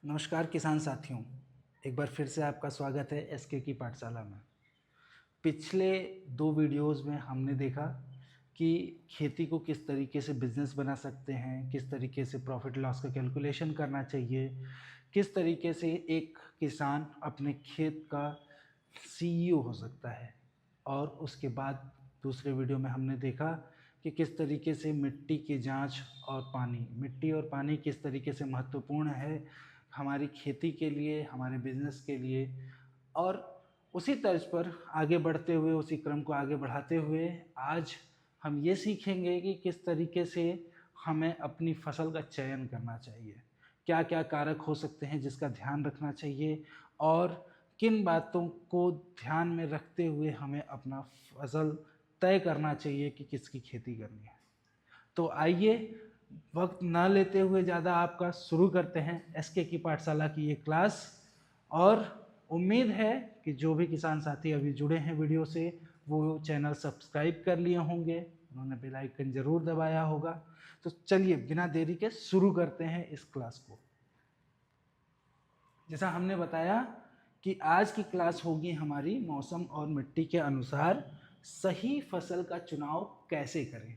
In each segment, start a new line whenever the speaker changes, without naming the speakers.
नमस्कार किसान साथियों, एक बार फिर से आपका स्वागत है एसके की पाठशाला में। पिछले 2 वीडियोज़ में हमने देखा कि खेती को किस तरीके से बिज़नेस बना सकते हैं, किस तरीके से प्रॉफ़िट लॉस का कैलकुलेशन करना चाहिए, किस तरीके से एक किसान अपने खेत का सीईओ हो सकता है। और उसके बाद दूसरे वीडियो में हमने देखा कि किस तरीके से मिट्टी की जांच और मिट्टी और पानी किस तरीके से महत्वपूर्ण है हमारी खेती के लिए, हमारे बिजनेस के लिए। और उसी तर्ज पर आगे बढ़ते हुए, उसी क्रम को आगे बढ़ाते हुए आज हम ये सीखेंगे कि किस तरीके से हमें अपनी फसल का चयन करना चाहिए, क्या क्या कारक हो सकते हैं जिसका ध्यान रखना चाहिए और किन बातों को ध्यान में रखते हुए हमें अपना फसल तय करना चाहिए कि किसकी खेती करनी है। तो आइए वक्त ना लेते हुए ज़्यादा आपका शुरू करते हैं एसके की पाठशाला की ये क्लास। और उम्मीद है कि जो भी किसान साथी अभी जुड़े हैं वीडियो से वो चैनल सब्सक्राइब कर लिए होंगे, उन्होंने बेल आइकन ज़रूर दबाया होगा। तो चलिए बिना देरी के शुरू करते हैं इस क्लास को। जैसा हमने बताया कि आज की क्लास होगी हमारी मौसम और मिट्टी के अनुसार सही फसल का चुनाव कैसे करें।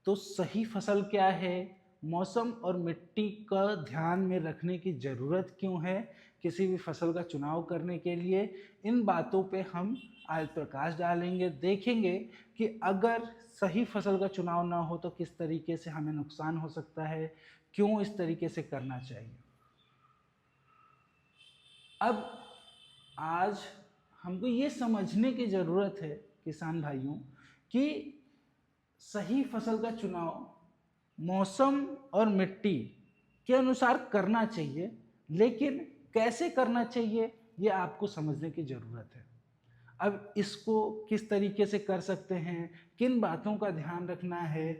तो सही फसल क्या है, मौसम और मिट्टी का ध्यान में रखने की ज़रूरत क्यों है किसी भी फसल का चुनाव करने के लिए, इन बातों पे हम आज प्रकाश डालेंगे। देखेंगे कि अगर सही फसल का चुनाव ना हो तो किस तरीके से हमें नुकसान हो सकता है, क्यों इस तरीके से करना चाहिए। अब आज हमको ये समझने की ज़रूरत है किसान भाइयों कि सही फसल का चुनाव मौसम और मिट्टी के अनुसार करना चाहिए, लेकिन कैसे करना चाहिए ये आपको समझने की ज़रूरत है। अब इसको किस तरीके से कर सकते हैं, किन बातों का ध्यान रखना है।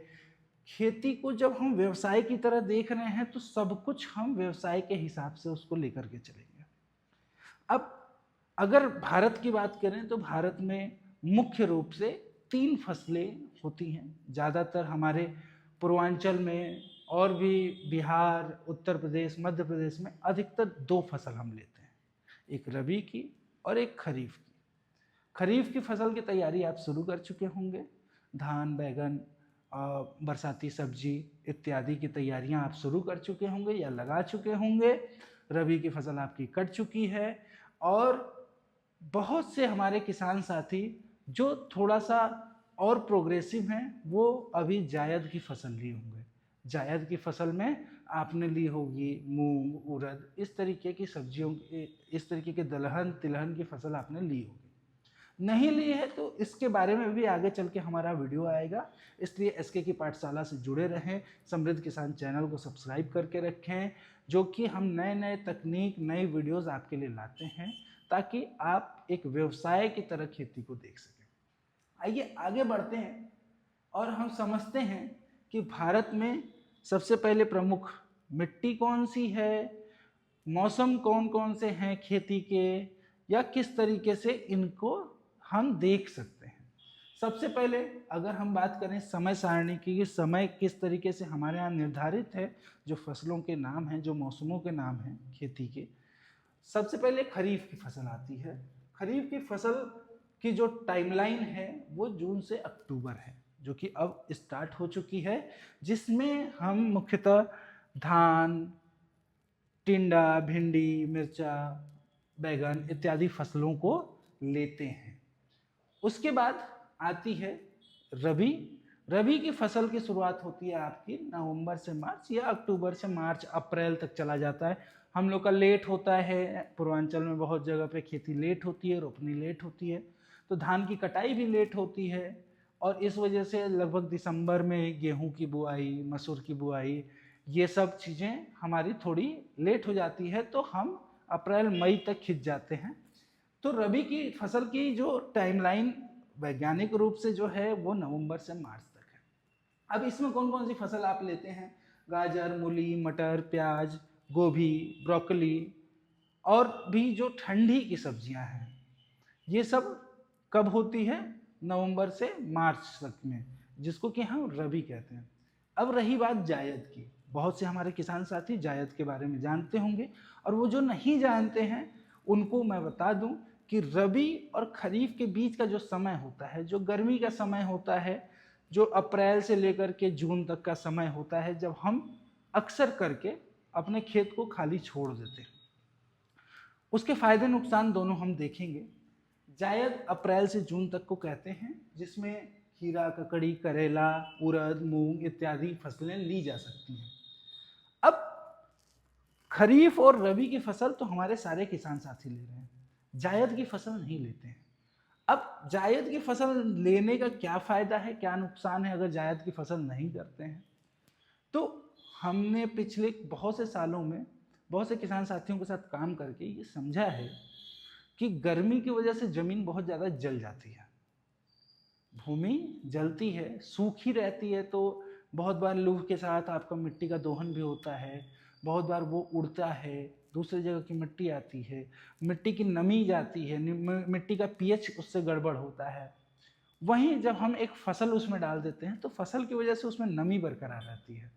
खेती को जब हम व्यवसाय की तरह देख रहे हैं तो सब कुछ हम व्यवसाय के हिसाब से उसको लेकर के चलेंगे। अब अगर भारत की बात करें तो भारत में मुख्य रूप से 3 फसलें होती हैं। ज़्यादातर हमारे पूर्वांचल में और भी बिहार, उत्तर प्रदेश, मध्य प्रदेश में अधिकतर 2 फसल हम लेते हैं, एक रबी की और एक खरीफ की। खरीफ की फसल की तैयारी आप शुरू कर चुके होंगे, धान, बैगन, बरसाती सब्जी इत्यादि की तैयारियां आप शुरू कर चुके होंगे या लगा चुके होंगे। रबी की फसल आपकी कट चुकी है और बहुत से हमारे किसान साथी जो थोड़ा सा और प्रोग्रेसिव हैं वो अभी जायद की फसल लिए होंगे। जायद की फसल में आपने ली होगी मूंग, उड़द, इस तरीके की सब्जियों, इस तरीके के दलहन तिलहन की फसल आपने ली होगी। नहीं ली है तो इसके बारे में भी आगे चल के हमारा वीडियो आएगा, इसलिए एसके की पाठशाला से जुड़े रहें। समृद्ध किसान चैनल को सब्सक्राइब करके रखें, जो कि हम नए नए तकनीक, नई वीडियोस आपके लिए लाते हैं ताकि आप एक व्यवसाय की तरह खेती को देख सकें। आइए आगे बढ़ते हैं और हम समझते हैं कि भारत में सबसे पहले प्रमुख मिट्टी कौन सी है, मौसम कौन कौन से हैं खेती के, या किस तरीके से इनको हम देख सकते हैं। सबसे पहले अगर हम बात करें समय सारणी की, ये समय किस तरीके से हमारे यहाँ निर्धारित है, जो फसलों के नाम हैं, जो मौसमों के नाम हैं खेती के। सबसे पहले खरीफ की फसल आती है। खरीफ की फसल की जो टाइमलाइन है वो जून से अक्टूबर है, जो कि अब स्टार्ट हो चुकी है, जिसमें हम मुख्यतः धान, टिंडा, भिंडी, मिर्चा, बैगन इत्यादि फसलों को लेते हैं। उसके बाद आती है रबी। रबी की फसल की शुरुआत होती है आपकी नवंबर से मार्च या अक्टूबर से मार्च अप्रैल तक चला जाता है। हम लोग का लेट होता है, पूर्वांचल में बहुत जगह पे खेती लेट होती है, रोपनी लेट होती है, तो धान की कटाई भी लेट होती है और इस वजह से लगभग दिसंबर में गेहूं की बुआई, मसूर की बुआई, ये सब चीज़ें हमारी थोड़ी लेट हो जाती है, तो हम अप्रैल मई तक खिंच जाते हैं। तो रबी की फसल की जो टाइमलाइन वैज्ञानिक रूप से जो है वो नवंबर से मार्च तक है। अब इसमें कौन कौन सी फसल आप लेते हैं, गाजर, मूली, मटर, प्याज, गोभी, ब्रोकली और भी जो ठंडी की सब्जियां हैं, ये सब कब होती है, नवंबर से मार्च तक में, जिसको कि हम रबी कहते हैं। अब रही बात जायद की। बहुत से हमारे किसान साथी जायद के बारे में जानते होंगे, और वो जो नहीं जानते हैं उनको मैं बता दूं कि रबी और खरीफ के बीच का जो समय होता है, जो गर्मी का समय होता है, जो अप्रैल से लेकर के जून तक का समय होता है, जब हम अक्सर करके अपने खेत को खाली छोड़ देते हैं, उसके फायदे नुकसान दोनों हम देखेंगे। जायद अप्रैल से जून तक को कहते हैं, जिसमें खीरा, ककड़ी, करेला, उड़द, मूंग इत्यादि फसलें ली जा सकती हैं। अब खरीफ और रबी की फसल तो हमारे सारे किसान साथी ले रहे हैं, जायद की फसल नहीं लेते हैं। अब जायद की फसल लेने का क्या फायदा है, क्या नुकसान है अगर जायद की फसल नहीं करते हैं? तो हमने पिछले बहुत से सालों में बहुत से किसान साथियों के साथ काम करके ये समझा है कि गर्मी की वजह से जमीन बहुत ज़्यादा जल जाती है, भूमि जलती है, सूखी रहती है, तो बहुत बार लू के साथ आपका मिट्टी का दोहन भी होता है, बहुत बार वो उड़ता है, दूसरी जगह की मिट्टी आती है, मिट्टी की नमी जाती है, मिट्टी का पीएच उससे गड़बड़ होता है। वहीं जब हम एक फसल उसमें डाल देते हैं तो फसल की वजह से उसमें नमी बरकरार रहती है,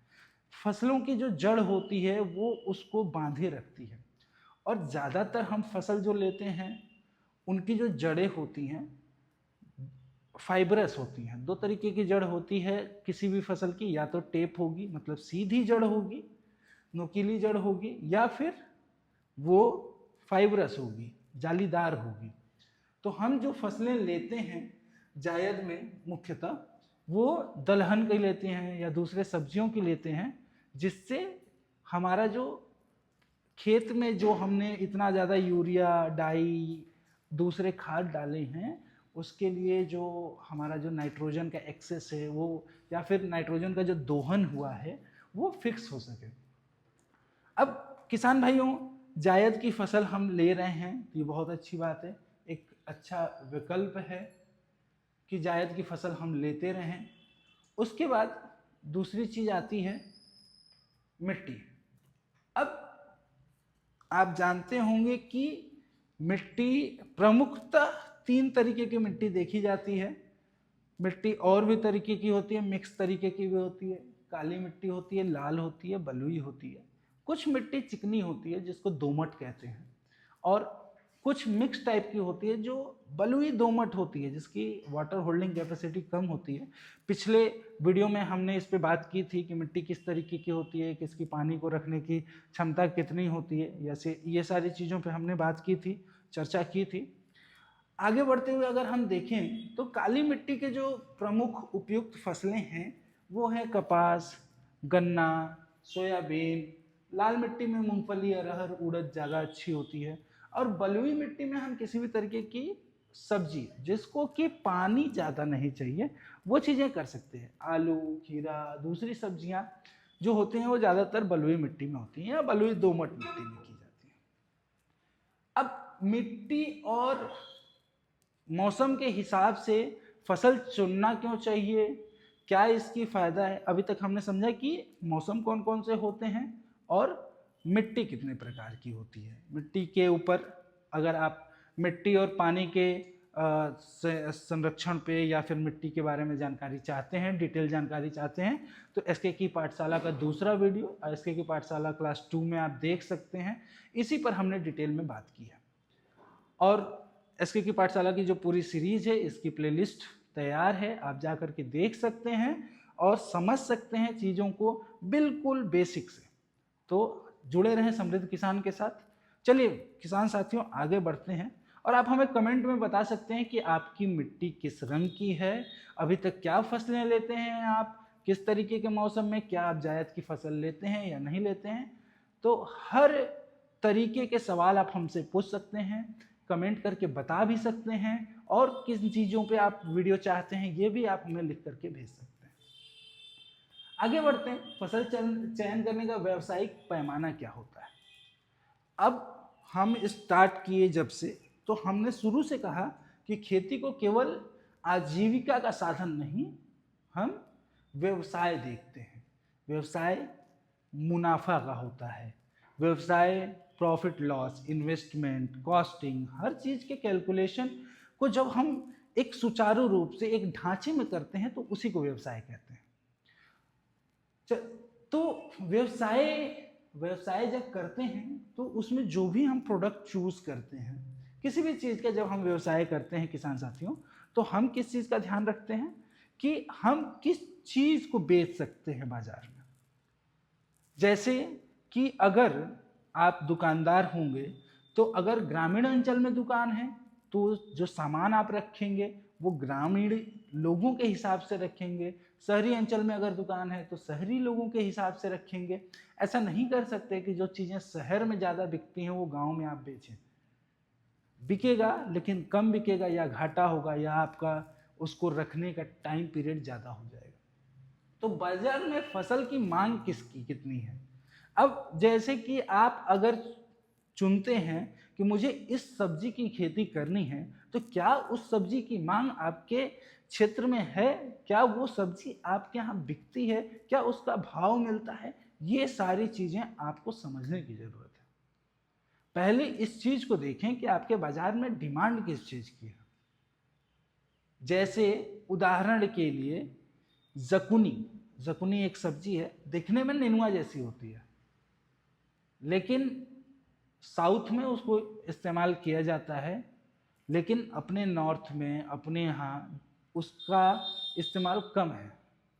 फसलों की जो जड़ होती है वो उसको बांधे रखती है। और ज़्यादातर हम फसल जो लेते हैं उनकी जो जड़ें होती हैं फाइबरस होती हैं। दो तरीके की जड़ होती है किसी भी फसल की, या तो टेप होगी मतलब सीधी जड़ होगी, नुकीली जड़ होगी, या फिर वो फाइबरस होगी, जालीदार होगी। तो हम जो फसलें लेते हैं जायद में मुख्यतः वो दलहन की लेते हैं या दूसरे सब्जियों की लेते हैं, जिससे हमारा जो खेत में जो हमने इतना ज़्यादा यूरिया, डाई, दूसरे खाद डाले हैं, उसके लिए जो हमारा जो नाइट्रोजन का एक्सेस है वो, या फिर नाइट्रोजन का जो दोहन हुआ है वो फिक्स हो सके। अब किसान भाइयों, जायद की फसल हम ले रहे हैं, ये बहुत अच्छी बात है, एक अच्छा विकल्प है कि जायद की फसल हम लेते रहें। उसके बाद दूसरी चीज़ आती है मिट्टी। अब आप जानते होंगे कि मिट्टी प्रमुखतः 3 तरीके की मिट्टी देखी जाती है। मिट्टी और भी तरीके की होती है, मिक्स तरीके की भी होती है, काली मिट्टी होती है, लाल होती है, बलुई होती है। कुछ मिट्टी चिकनी होती है जिसको दोमट कहते हैं, और कुछ मिक्स टाइप की होती है जो बलुई दोमट होती है, जिसकी वाटर होल्डिंग कैपेसिटी कम होती है। पिछले वीडियो में हमने इस पे बात की थी कि मिट्टी किस तरीके की होती है, किसकी पानी को रखने की क्षमता कितनी होती है, जैसे ये सारी चीज़ों पे हमने बात की थी, चर्चा की थी। आगे बढ़ते हुए अगर हम देखें तो काली मिट्टी के जो प्रमुख उपयुक्त फसलें हैं वो है कपास, गन्ना, सोयाबीन। लाल मिट्टी में मूंगफली, अरहर, उड़द ज़्यादा अच्छी होती है। और बलुई मिट्टी में हम किसी भी तरीके की सब्जी जिसको कि पानी ज़्यादा नहीं चाहिए वो चीज़ें कर सकते हैं। आलू, खीरा, दूसरी सब्जियां जो होती हैं वो ज़्यादातर बलुई मिट्टी में होती हैं या बलुई दोमट मिट्टी में की जाती हैं। अब मिट्टी और मौसम के हिसाब से फसल चुनना क्यों चाहिए, क्या इसकी फ़ायदा है? अभी तक हमने समझा कि मौसम कौन कौन से होते हैं और मिट्टी कितने प्रकार की होती है। मिट्टी के ऊपर अगर आप मिट्टी और पानी के संरक्षण पे या फिर मिट्टी के बारे में जानकारी चाहते हैं, डिटेल जानकारी चाहते हैं, तो एसके की पाठशाला का दूसरा वीडियो एसके की पाठशाला क्लास 2 में आप देख सकते हैं। इसी पर हमने डिटेल में बात की है। और एसके की पाठशाला की जो पूरी सीरीज है इसकी प्लेलिस्ट तैयार है, आप जा कर के देख सकते हैं और समझ सकते हैं चीज़ों को बिल्कुल बेसिक से। तो जुड़े रहें समृद्ध किसान के साथ। चलिए किसान साथियों आगे बढ़ते हैं, और आप हमें कमेंट में बता सकते हैं कि आपकी मिट्टी किस रंग की है, अभी तक क्या फसलें लेते हैं आप, किस तरीके के मौसम में क्या आप जायद की फसल लेते हैं या नहीं लेते हैं। तो हर तरीके के सवाल आप हमसे पूछ सकते हैं, कमेंट करके बता भी सकते हैं, और किन चीज़ों पे आप वीडियो चाहते हैं ये भी आप हमें लिख करके भेज सकते हैं। आगे बढ़ते हैं, फसल चयन करने का व्यावसायिक पैमाना क्या होता है। अब हम स्टार्ट किए जब से, तो हमने शुरू से कहा कि खेती को केवल आजीविका का साधन नहीं, हम व्यवसाय देखते हैं। व्यवसाय मुनाफा का होता है, व्यवसाय प्रॉफिट लॉस, इन्वेस्टमेंट, कॉस्टिंग, हर चीज़ के कैलकुलेशन को जब हम एक सुचारू रूप से एक ढांचे में करते हैं तो उसी को व्यवसाय कहते हैं। तो व्यवसाय व्यवसाय जब करते हैं तो उसमें जो भी हम प्रोडक्ट चूज करते हैं, किसी भी चीज़ का जब हम व्यवसाय करते हैं किसान साथियों, तो हम किस चीज़ का ध्यान रखते हैं कि हम किस चीज़ को बेच सकते हैं बाजार में। जैसे कि अगर आप दुकानदार होंगे तो अगर ग्रामीण अंचल में दुकान है तो जो सामान आप रखेंगे वो ग्रामीण लोगों के हिसाब से रखेंगे। शहरी अंचल में अगर दुकान है तो शहरी लोगों के हिसाब से रखेंगे। ऐसा नहीं कर सकते कि जो चीज़ें शहर में ज़्यादा बिकती हैं वो गांव में आप बेचें। बिकेगा लेकिन कम बिकेगा, या घाटा होगा, या आपका उसको रखने का टाइम पीरियड ज़्यादा हो जाएगा। तो बाजार में फसल की मांग किसकी कितनी है। अब जैसे कि आप अगर चुनते हैं कि मुझे इस सब्जी की खेती करनी है, तो क्या उस सब्जी की मांग आपके क्षेत्र में है, क्या वो सब्जी आपके यहाँ बिकती है, क्या उसका भाव मिलता है, ये सारी चीज़ें आपको समझने की ज़रूरत है। पहले इस चीज़ को देखें कि आपके बाजार में डिमांड किस चीज़ की है। जैसे उदाहरण के लिए जकुनी एक सब्जी है, दिखने में नेनुआ जैसी होती है, लेकिन साउथ में उसको इस्तेमाल किया जाता है, लेकिन अपने नॉर्थ में अपने यहाँ उसका इस्तेमाल कम है,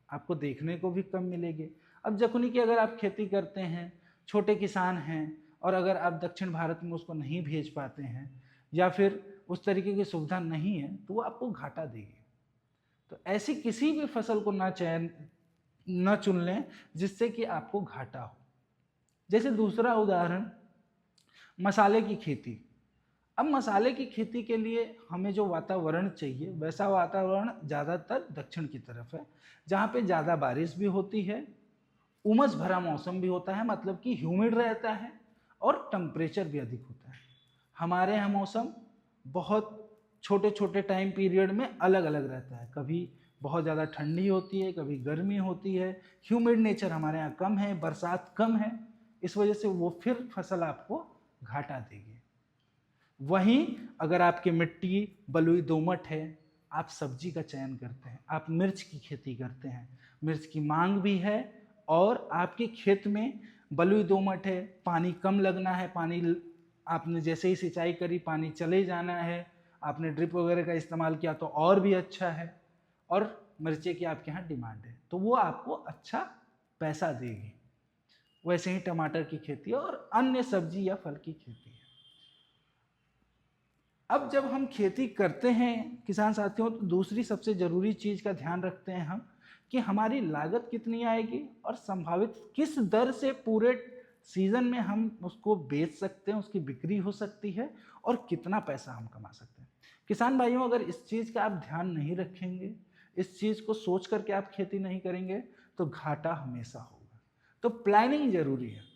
आपको देखने को भी कम मिलेगी। अब जकुनी की अगर आप खेती करते हैं, छोटे किसान हैं, और अगर आप दक्षिण भारत में उसको नहीं भेज पाते हैं या फिर उस तरीके की सुविधा नहीं है, तो वो आपको घाटा देगी। तो ऐसी किसी भी फसल को न चुन लें जिससे कि आपको घाटा हो। जैसे दूसरा उदाहरण मसाले की खेती। अब मसाले की खेती के लिए हमें जो वातावरण चाहिए वैसा वातावरण ज़्यादातर दक्षिण की तरफ है, जहाँ पे ज़्यादा बारिश भी होती है, उमस भरा मौसम भी होता है, मतलब कि ह्यूमिड रहता है, और टेम्परेचर भी अधिक होता है। हमारे यहाँ मौसम बहुत छोटे छोटे टाइम पीरियड में अलग अलग रहता है, कभी बहुत ज़्यादा ठंडी होती है, कभी गर्मी होती है, ह्यूमिड नेचर हमारे यहाँ कम है, बरसात कम है, इस वजह से वो फिर फसल आपको घाटा देगी। वहीं अगर आपकी मिट्टी बलुई दोमट है, आप सब्जी का चयन करते हैं, आप मिर्च की खेती करते हैं, मिर्च की मांग भी है, और आपके खेत में बलुई दोमट है, पानी कम लगना है, पानी आपने जैसे ही सिंचाई करी पानी चले जाना है, आपने ड्रिप वगैरह का इस्तेमाल किया तो और भी अच्छा है, और मिर्चे की आपके यहाँ डिमांड है तो वो आपको अच्छा पैसा देगी। वैसे ही टमाटर की खेती और अन्य सब्जी या फल की खेती है। अब जब हम खेती करते हैं किसान साथियों, तो दूसरी सबसे ज़रूरी चीज़ का ध्यान रखते हैं हम कि हमारी लागत कितनी आएगी और संभावित किस दर से पूरे सीज़न में हम उसको बेच सकते हैं, उसकी बिक्री हो सकती है, और कितना पैसा हम कमा सकते हैं। किसान भाइयों, अगर इस चीज़ का आप ध्यान नहीं रखेंगे, इस चीज़ को सोच करके आप खेती नहीं करेंगे, तो घाटा हमेशा होगा। तो प्लानिंग ज़रूरी है।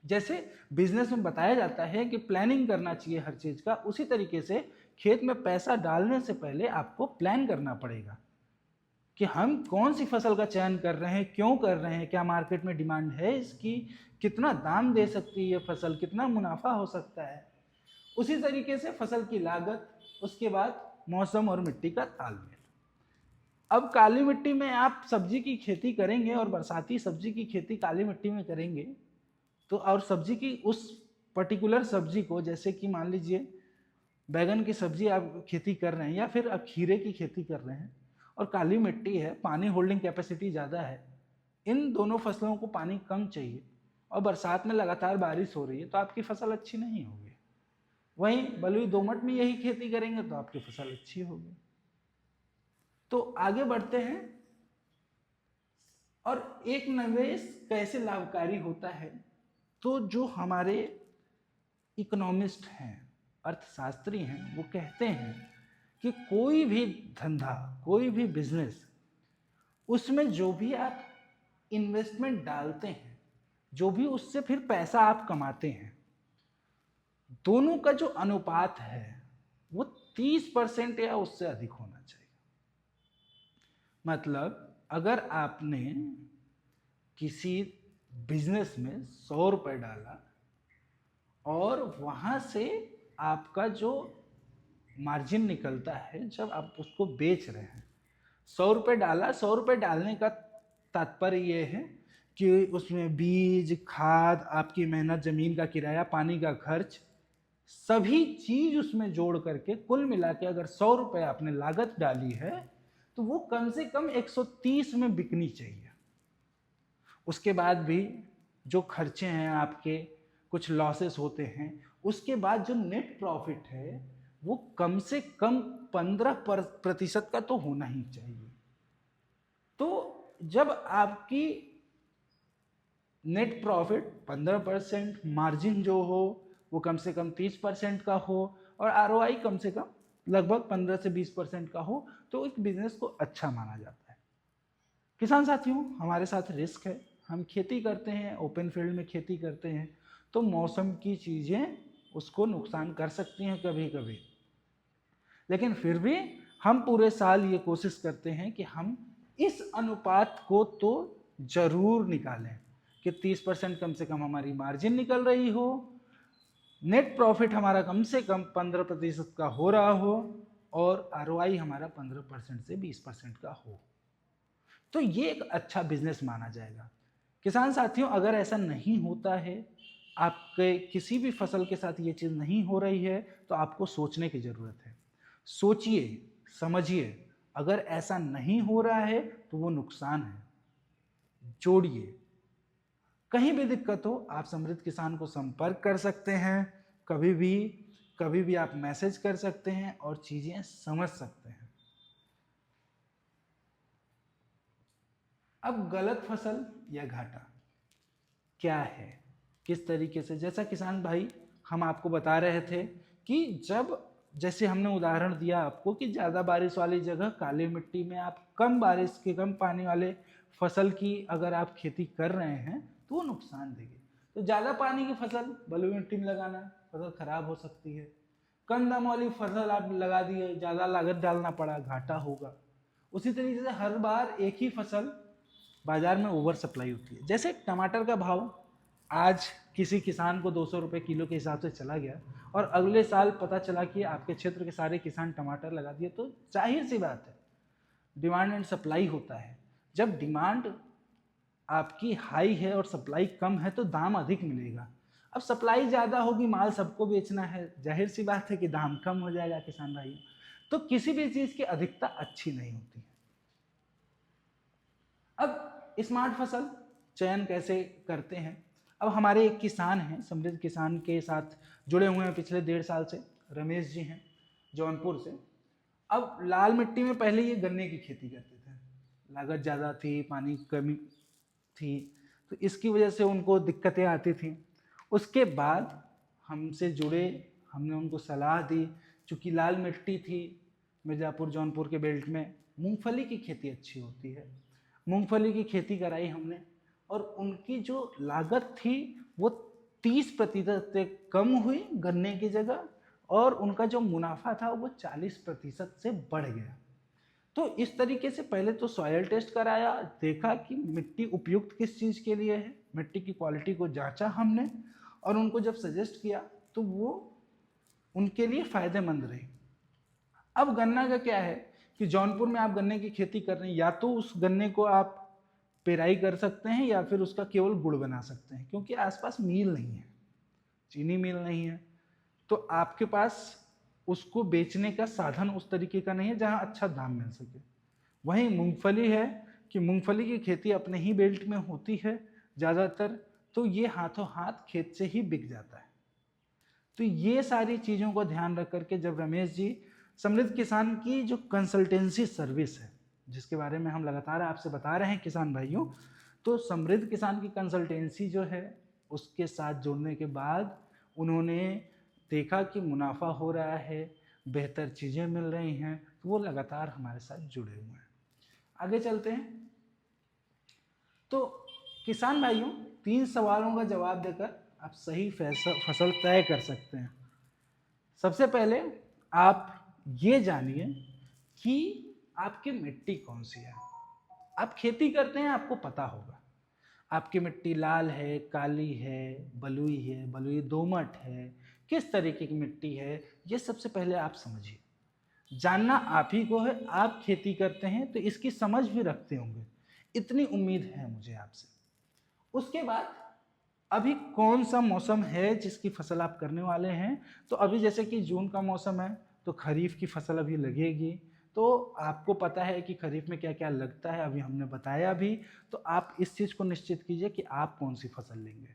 जैसे बिजनेस में बताया जाता है कि प्लानिंग करना चाहिए हर चीज़ का, उसी तरीके से खेत में पैसा डालने से पहले आपको प्लान करना पड़ेगा कि हम कौन सी फसल का चयन कर रहे हैं, क्यों कर रहे हैं, क्या मार्केट में डिमांड है इसकी, कितना दाम दे सकती है फसल, कितना मुनाफा हो सकता है। उसी तरीके से फसल की लागत, उसके बाद मौसम और मिट्टी का तालमेल। अब काली मिट्टी में आप सब्जी की खेती करेंगे और बरसाती सब्जी की खेती काली मिट्टी में करेंगे, तो और सब्जी की उस पर्टिकुलर सब्जी को, जैसे कि मान लीजिए बैगन की सब्जी आप खेती कर रहे हैं या फिर आप खीरे की खेती कर रहे हैं, और काली मिट्टी है, पानी होल्डिंग कैपेसिटी ज़्यादा है, इन दोनों फसलों को पानी कम चाहिए, और बरसात में लगातार बारिश हो रही है, तो आपकी फसल अच्छी नहीं होगी। वहीं बलुई दोमट में यही खेती करेंगे तो आपकी फसल अच्छी होगी। तो आगे बढ़ते हैं, और एक निवेश कैसे लाभकारी होता है। तो जो हमारे इकोनॉमिस्ट हैं, अर्थशास्त्री हैं, वो कहते हैं कि कोई भी धंधा, कोई भी बिजनेस, उसमें जो भी आप इन्वेस्टमेंट डालते हैं, जो भी उससे फिर पैसा आप कमाते हैं, दोनों का जो अनुपात है वो 30% या उससे अधिक होना चाहिए। मतलब अगर आपने किसी बिजनेस में 100 रुपये डाला और वहाँ से आपका जो मार्जिन निकलता है जब आप उसको बेच रहे हैं, 100 रुपये डाला, 100 रुपये डालने का तात्पर्य ये है कि उसमें बीज, खाद, आपकी मेहनत, ज़मीन का किराया, पानी का खर्च, सभी चीज उसमें जोड़ करके कुल मिला के अगर 100 रुपये आपने लागत डाली है तो वो कम से कम 130 में बिकनी चाहिए। उसके बाद भी जो खर्चे हैं आपके, कुछ लॉसेस होते हैं, उसके बाद जो नेट प्रॉफिट है वो कम से कम 15% का तो होना ही चाहिए। तो जब आपकी नेट प्रॉफिट 15%, मार्जिन जो हो वो कम से कम 30% का हो और आरओआई कम से कम लगभग 15 से 20% का हो तो एक बिजनेस को अच्छा माना जाता है। किसान साथियों, हमारे साथ रिस्क है, हम खेती करते हैं, ओपन फील्ड में खेती करते हैं, तो मौसम की चीज़ें उसको नुकसान कर सकती हैं कभी कभी, लेकिन फिर भी हम पूरे साल ये कोशिश करते हैं कि हम इस अनुपात को तो जरूर निकालें कि 30% कम से कम हमारी मार्जिन निकल रही हो, नेट प्रॉफिट हमारा कम से कम 15% का हो रहा हो और आरओआई हमारा 15% से 20% का हो, तो ये एक अच्छा बिजनेस माना जाएगा। किसान साथियों, अगर ऐसा नहीं होता है, आपके किसी भी फसल के साथ ये चीज़ नहीं हो रही है, तो आपको सोचने की ज़रूरत है। सोचिए, समझिए, अगर ऐसा नहीं हो रहा है तो वो नुकसान है, जोड़िए। कहीं भी दिक्कत हो आप समृद्ध किसान को संपर्क कर सकते हैं, कभी भी आप मैसेज कर सकते हैं और चीज़ें समझ सकते हैं। अब गलत फसल या घाटा क्या है, किस तरीके से, जैसा किसान भाई हम आपको बता रहे थे कि जब, जैसे हमने उदाहरण दिया आपको कि ज़्यादा बारिश वाली जगह काली मिट्टी में आप कम बारिश के कम पानी वाले फसल की अगर आप खेती कर रहे हैं तो वो नुकसान देगी। तो ज़्यादा पानी की फसल बलुई मिट्टी में लगाना, फसल खराब हो सकती है। कम दाम वाली फसल आप लगा दिए, ज़्यादा लागत डालना पड़ा, घाटा होगा। उसी तरीके से हर बार एक ही फसल बाजार में ओवर सप्लाई होती है। जैसे टमाटर का भाव आज किसी किसान को 200 रुपये किलो के हिसाब से चला गया और अगले साल पता चला कि आपके क्षेत्र के सारे किसान टमाटर लगा दिए, तो जाहिर सी बात है डिमांड एंड सप्लाई होता है। जब डिमांड आपकी हाई है और सप्लाई कम है तो दाम अधिक मिलेगा। अब सप्लाई ज़्यादा होगी, माल सबको बेचना है, जाहिर सी बात है कि दाम कम हो जाएगा किसान भाई। तो किसी भी चीज़ की अधिकता अच्छी नहीं होती है। अब स्मार्ट फसल चयन कैसे करते हैं? अब हमारे एक किसान हैं, समृद्ध किसान के साथ जुड़े हुए हैं पिछले 1.5 साल से, रमेश जी हैं जौनपुर से। अब लाल मिट्टी में पहले ये गन्ने की खेती करते थे, लागत ज़्यादा थी, पानी कमी थी, तो इसकी वजह से उनको दिक्कतें आती थी। उसके बाद हमसे जुड़े, हमने उनको सलाह दी, चूँकि लाल मिट्टी थी, मिर्ज़ापुर जौनपुर के बेल्ट में मूंगफली की खेती अच्छी होती है, मूंगफली की खेती कराई हमने और उनकी जो लागत थी वो 30% से कम हुई गन्ने की जगह और उनका जो मुनाफा था वो 40% से बढ़ गया। तो इस तरीके से पहले तो सॉयल टेस्ट कराया, देखा कि मिट्टी उपयुक्त किस चीज़ के लिए है, मिट्टी की क्वालिटी को जांचा हमने और उनको जब सजेस्ट किया तो वो उनके लिए फ़ायदेमंद रही। अब गन्ना का क्या है कि जौनपुर में आप गन्ने की खेती कर रहे हैं, या तो उस गन्ने को आप पेराई कर सकते हैं या फिर उसका केवल गुड़ बना सकते हैं, क्योंकि आसपास मिल नहीं है, चीनी मिल नहीं है, तो आपके पास उसको बेचने का साधन उस तरीके का नहीं है जहां अच्छा दाम मिल सके। वहीं मूंगफली है कि मूंगफली की खेती अपने ही बेल्ट में होती है ज़्यादातर, तो ये हाथों हाथ खेत से ही बिक जाता है। तो ये सारी चीज़ों को ध्यान रख करके जब रमेश जी समृद्ध किसान की जो कंसल्टेंसी सर्विस है, जिसके बारे में हम लगातार आपसे बता रहे हैं किसान भाइयों, तो समृद्ध किसान की कंसल्टेंसी जो है उसके साथ जुड़ने के बाद उन्होंने देखा कि मुनाफा हो रहा है, बेहतर चीज़ें मिल रही हैं, तो वो लगातार हमारे साथ जुड़े हुए हैं। आगे चलते हैं। तो किसान भाइयों, 3 सवालों का जवाब देकर आप सही फसल तय कर सकते हैं। सबसे पहले आप ये जानिए कि आपकी मिट्टी कौन सी है। आप खेती करते हैं, आपको पता होगा आपकी मिट्टी लाल है, काली है, बलुई दोमट है, किस तरीके की मिट्टी है, ये सबसे पहले आप समझिए। जानना आप ही को है, आप खेती करते हैं तो इसकी समझ भी रखते होंगे, इतनी उम्मीद है मुझे आपसे। उसके बाद अभी कौन सा मौसम है जिसकी फसल आप करने वाले हैं। तो अभी जैसे कि जून का मौसम है, तो खरीफ की फसल अभी लगेगी। तो आपको पता है कि खरीफ में क्या क्या लगता है, अभी हमने बताया भी। तो आप इस चीज़ को निश्चित कीजिए कि आप कौन सी फसल लेंगे।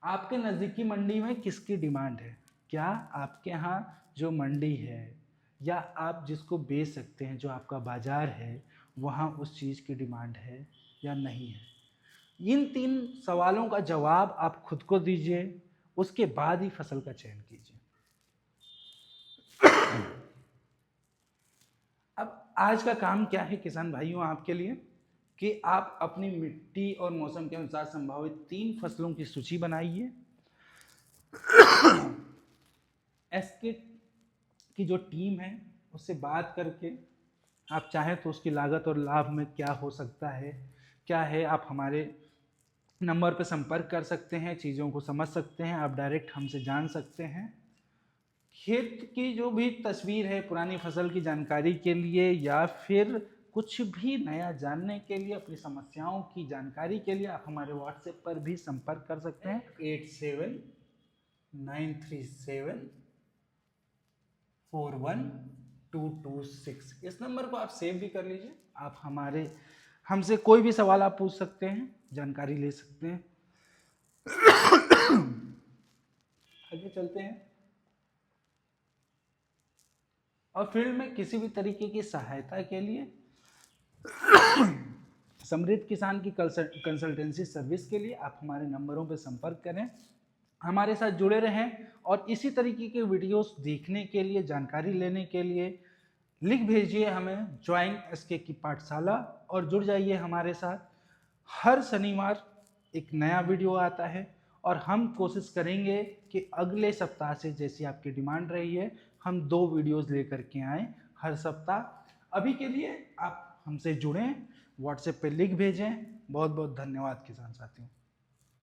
आपके नज़दीकी मंडी में किसकी डिमांड है, क्या आपके यहाँ जो मंडी है या आप जिसको बेच सकते हैं, जो आपका बाज़ार है, वहाँ उस चीज़ की डिमांड है या नहीं है। इन 3 सवालों का जवाब आप खुद को दीजिए, उसके बाद ही फसल का चयन कीजिए। अब आज का काम क्या है किसान भाइयों आपके लिए, कि आप अपनी मिट्टी और मौसम के अनुसार संभावित 3 फसलों की सूची बनाइए। एस्केट की जो टीम है उससे बात करके आप चाहें तो उसकी लागत और लाभ में क्या हो सकता है, क्या है, आप हमारे नंबर पर संपर्क कर सकते हैं, चीज़ों को समझ सकते हैं, आप डायरेक्ट हमसे जान सकते हैं। खेत की जो भी तस्वीर है पुरानी फसल की जानकारी के लिए या फिर कुछ भी नया जानने के लिए, अपनी समस्याओं की जानकारी के लिए आप हमारे व्हाट्सएप पर भी संपर्क कर सकते हैं 8793741226। इस नंबर को आप सेव भी कर लीजिए। आप हमसे कोई भी सवाल आप पूछ सकते हैं, जानकारी ले सकते हैं। आगे चलते हैं। और फील्ड में किसी भी तरीके की सहायता के लिए समृद्ध किसान की कंसल्टेंसी सर्विस के लिए आप हमारे नंबरों पर संपर्क करें, हमारे साथ जुड़े रहें। और इसी तरीके के वीडियोस देखने के लिए, जानकारी लेने के लिए लिख भेजिए हमें ज्वाइन एसके की पाठशाला और जुड़ जाइए हमारे साथ। हर शनिवार एक नया वीडियो आता है और हम कोशिश करेंगे कि अगले सप्ताह से, जैसी आपकी डिमांड रही है, हम 2 वीडियोस लेकर के आएँ हर सप्ताह। अभी के लिए आप हमसे जुड़ें, व्हाट्सएप पे लिख भेजें। बहुत बहुत धन्यवाद किसान साथियों।